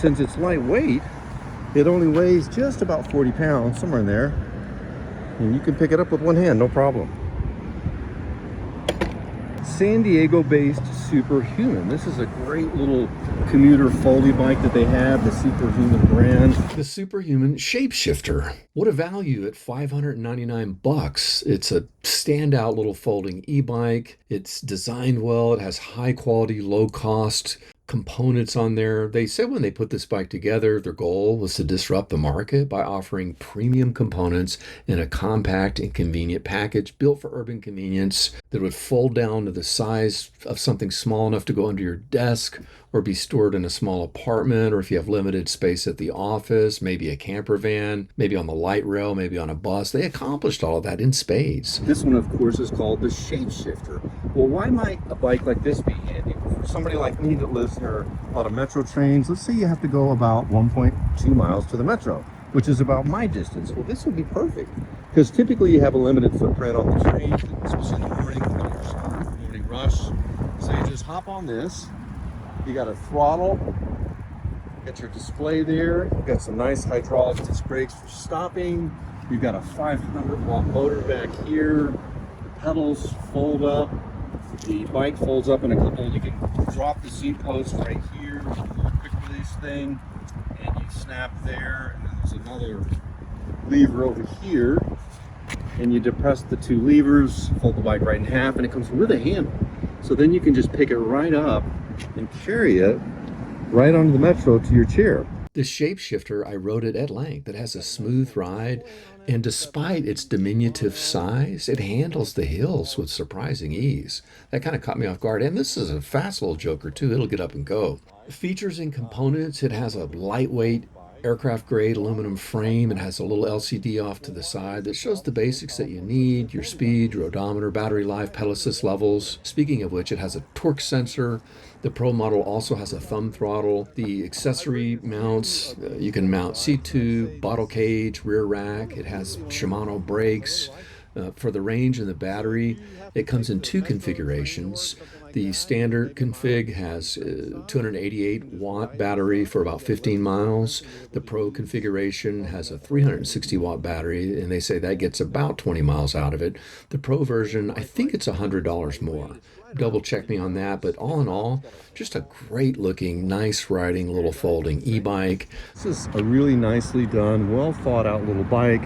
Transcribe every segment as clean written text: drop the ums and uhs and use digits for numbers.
Since it's lightweight, it only weighs just about 40 pounds, somewhere in there. And you can pick it up with one hand, no problem. San Diego-based Superhuman. This is a great little commuter foldy bike that they have, the Superhuman brand. The Superhuman Shapeshifter. What a value at $599. It's a standout little folding e-bike. It's designed well. It has high quality, low cost components on there. They said when they put this bike together, their goal was to disrupt the market by offering premium components in a compact and convenient package built for urban convenience that would fold down to the size of something small enough to go under your desk or be stored in a small apartment, or if you have limited space at the office, maybe a camper van, maybe on the light rail, maybe on a bus. They accomplished all of that in spades. This one, of course, is called the Shapeshifter. Well, why might a bike like this be handy? For somebody like me that lives near a lot of metro trains, let's say you have to go about 1.2 miles to the metro, which is about my distance. Well, this would be perfect, because typically you have a limited footprint on the train, especially in the morning, when you're morning rush. So you just hop on this. You got a throttle, got your display there, you've got some nice hydraulic disc brakes for stopping, you've got a 500-watt motor back here, the pedals fold up, the bike folds up in a couple, you can drop the seat post right here, quick release thing, and you snap there, and then there's another lever over here, and you depress the two levers, fold the bike right in half, and it comes with a handle. So then you can just pick it right up and carry it right onto the metro to your chair. This Shapeshifter, I rode it at length. It has a smooth ride, and despite its diminutive size, it handles the hills with surprising ease. That kind of caught me off guard, and this is a fast little joker too. It'll get up and go. Features and components: it has a lightweight aircraft grade aluminum frame. It has a little LCD off to the side that shows the basics that you need: your speed, your odometer, battery life, pedal assist levels. Speaking of which, it has a torque sensor. The Pro model also has a thumb throttle. The accessory mounts, you can mount seat tube, bottle cage, rear rack. It has Shimano brakes. For the range and the battery, it comes in two configurations. The standard config has 288 watt battery for about 15 miles. The Pro configuration has a 360 watt battery, and they say that gets about 20 miles out of it. The Pro version, I think it's $100 more. Double check me on that, but all in all, just a great looking, nice riding little folding e-bike. This is a really nicely done, well thought out little bike.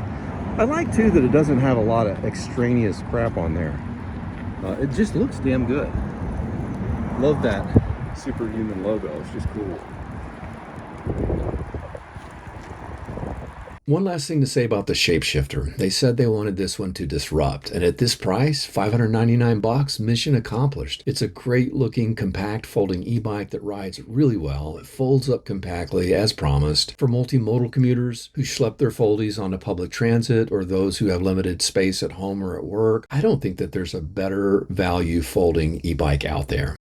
I like too that it doesn't have a lot of extraneous crap on there. It just looks damn good. Love that Superhuman logo. It's just cool. One last thing to say about the Shapeshifter. They said they wanted this one to disrupt, and at this price, $599, mission accomplished. It's a great looking, compact folding e-bike that rides really well. It folds up compactly as promised for multi-modal commuters who schlep their foldies onto public transit, or those who have limited space at home or at work. I don't think that there's a better value folding e-bike out there.